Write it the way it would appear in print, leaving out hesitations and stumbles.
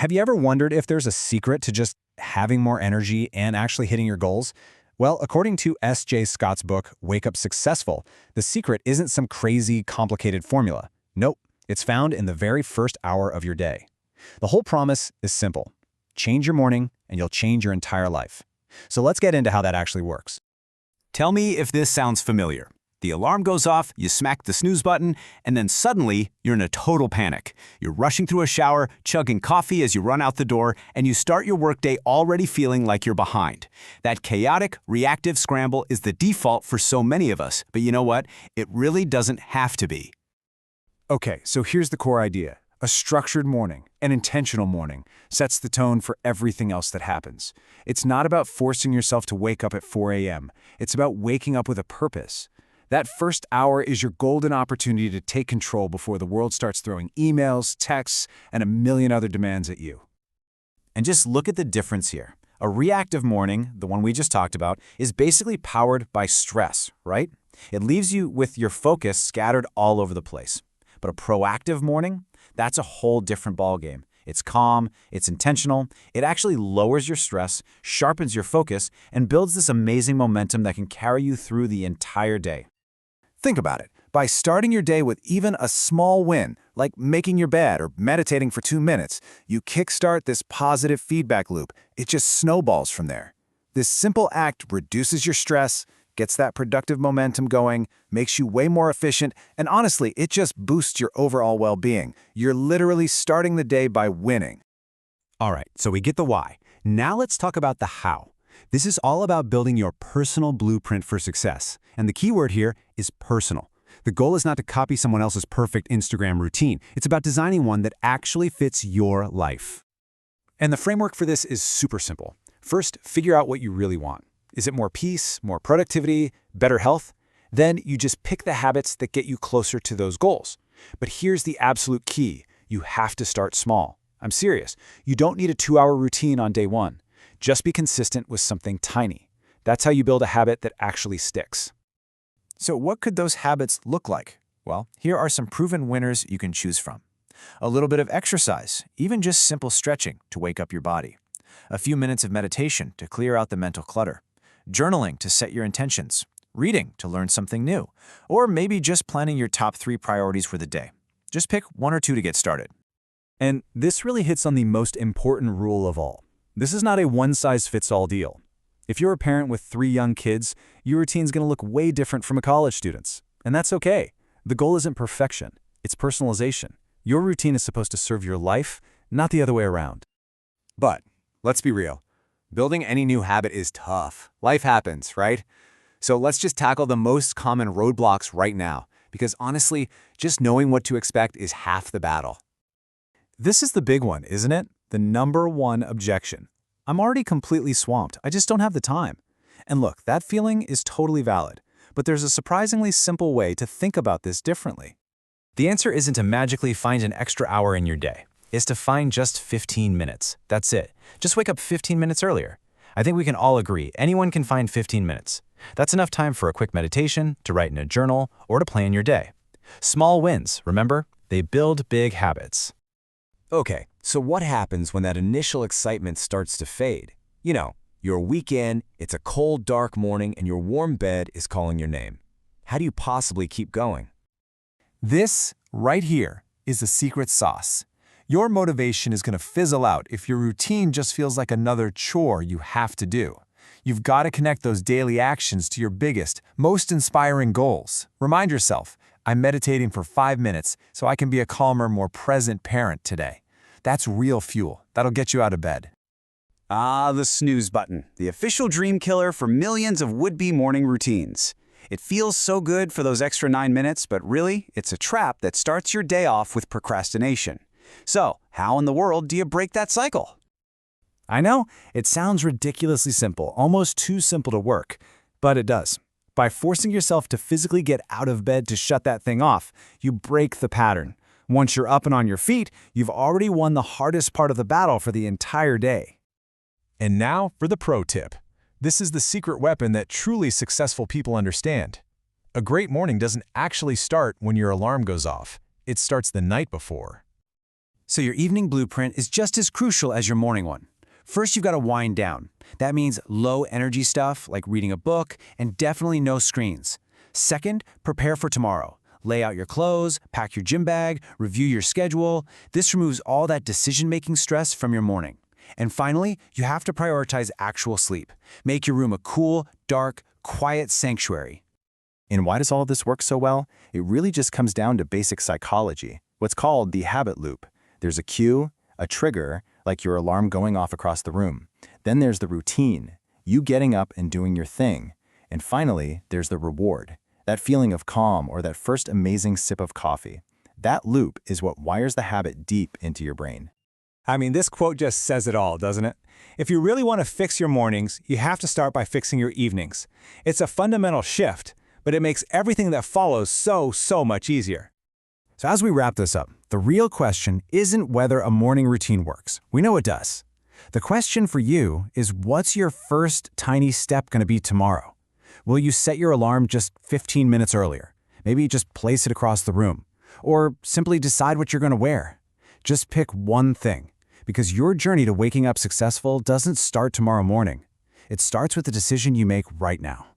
Have you ever wondered if there's a secret to just having more energy and actually hitting your goals? Well, according to S.J. Scott's book, Wake Up Successful, the secret isn't some crazy, complicated formula. Nope, it's found in the very first hour of your day. The whole promise is simple. Change your morning, and you'll change your entire life. So let's get into how that actually works. Tell me if this sounds familiar. The alarm goes off, you smack the snooze button, and then suddenly you're in a total panic. You're rushing through a shower, chugging coffee as you run out the door, and you start your workday already feeling like you're behind. That chaotic, reactive scramble is the default for so many of us, but you know what? It really doesn't have to be. Okay, so here's the core idea. A structured morning, an intentional morning, sets the tone for everything else that happens. It's not about forcing yourself to wake up at 4 a.m. It's about waking up with a purpose. That first hour is your golden opportunity to take control before the world starts throwing emails, texts, and a million other demands at you. And just look at the difference here. A reactive morning, the one we just talked about, is basically powered by stress, right? It leaves you with your focus scattered all over the place. But a proactive morning, that's a whole different ballgame. It's calm, it's intentional, it actually lowers your stress, sharpens your focus, and builds this amazing momentum that can carry you through the entire day. Think about it. By starting your day with even a small win, like making your bed or meditating for 2 minutes, you kickstart this positive feedback loop. It just snowballs from there. This simple act reduces your stress, gets that productive momentum going, makes you way more efficient, and honestly, it just boosts your overall well-being. You're literally starting the day by winning. All right, so we get the why. Now let's talk about the how. This is all about building your personal blueprint for success. And the key word here is personal. The goal is not to copy someone else's perfect Instagram routine. It's about designing one that actually fits your life. And the framework for this is super simple. First, figure out what you really want. Is it more peace, more productivity, better health? Then you just pick the habits that get you closer to those goals. But here's the absolute key. You have to start small. I'm serious. You don't need a 2-hour routine on day one. Just be consistent with something tiny. That's how you build a habit that actually sticks. So what could those habits look like? Well, here are some proven winners you can choose from. A little bit of exercise, even just simple stretching to wake up your body. A few minutes of meditation to clear out the mental clutter. Journaling to set your intentions. Reading to learn something new. Or maybe just planning your top 3 priorities for the day. Just pick 1 or 2 to get started. And this really hits on the most important rule of all. This is not a one-size-fits-all deal. If you're a parent with 3 young kids, your routine's going to look way different from a college student's. And that's okay. The goal isn't perfection. It's personalization. Your routine is supposed to serve your life, not the other way around. But let's be real. Building any new habit is tough. Life happens, right? So let's just tackle the most common roadblocks right now, because honestly, just knowing what to expect is half the battle. This is the big one, isn't it? The number one objection. I'm already completely swamped. I just don't have the time. And look, that feeling is totally valid, but there's a surprisingly simple way to think about this differently. The answer isn't to magically find an extra hour in your day. It's to find just 15 minutes. That's it. Just wake up 15 minutes earlier. I think we can all agree anyone can find 15 minutes. That's enough time for a quick meditation, to write in a journal, or to plan your day. Small wins, remember? They build big habits. Okay, so what happens when that initial excitement starts to fade? You know, you're a weekend, it's a cold, dark morning, and your warm bed is calling your name. How do you possibly keep going? This, right here, is the secret sauce. Your motivation is going to fizzle out if your routine just feels like another chore you have to do. You've got to connect those daily actions to your biggest, most inspiring goals. Remind yourself, I'm meditating for 5 minutes so I can be a calmer, more present parent today. That's real fuel. That'll get you out of bed. Ah, the snooze button, the official dream killer for millions of would-be morning routines. It feels so good for those extra 9 minutes, but really, it's a trap that starts your day off with procrastination. So, how in the world do you break that cycle? I know, it sounds ridiculously simple, almost too simple to work, but it does. By forcing yourself to physically get out of bed to shut that thing off, you break the pattern. Once you're up and on your feet, you've already won the hardest part of the battle for the entire day. And now for the pro tip. This is the secret weapon that truly successful people understand. A great morning doesn't actually start when your alarm goes off. It starts the night before. So your evening blueprint is just as crucial as your morning one. First, you've got to wind down. That means low energy stuff like reading a book and definitely no screens. Second, prepare for tomorrow. Lay out your clothes, pack your gym bag, review your schedule. This removes all that decision-making stress from your morning. And finally, you have to prioritize actual sleep. Make your room a cool, dark, quiet sanctuary. And why does all of this work so well? It really just comes down to basic psychology, what's called the habit loop. There's a cue, a trigger, like your alarm going off across the room. Then there's the routine, you getting up and doing your thing. And finally, there's the reward, that feeling of calm or that first amazing sip of coffee. That loop is what wires the habit deep into your brain. I mean, this quote just says it all, doesn't it? If you really want to fix your mornings, you have to start by fixing your evenings. It's a fundamental shift, but it makes everything that follows so much easier. So as we wrap this up, the real question isn't whether a morning routine works. We know it does. The question for you is, what's your first tiny step going to be tomorrow? Will you set your alarm just 15 minutes earlier? Maybe just place it across the room. Or simply decide what you're going to wear. Just pick one thing, because your journey to waking up successful doesn't start tomorrow morning. It starts with the decision you make right now.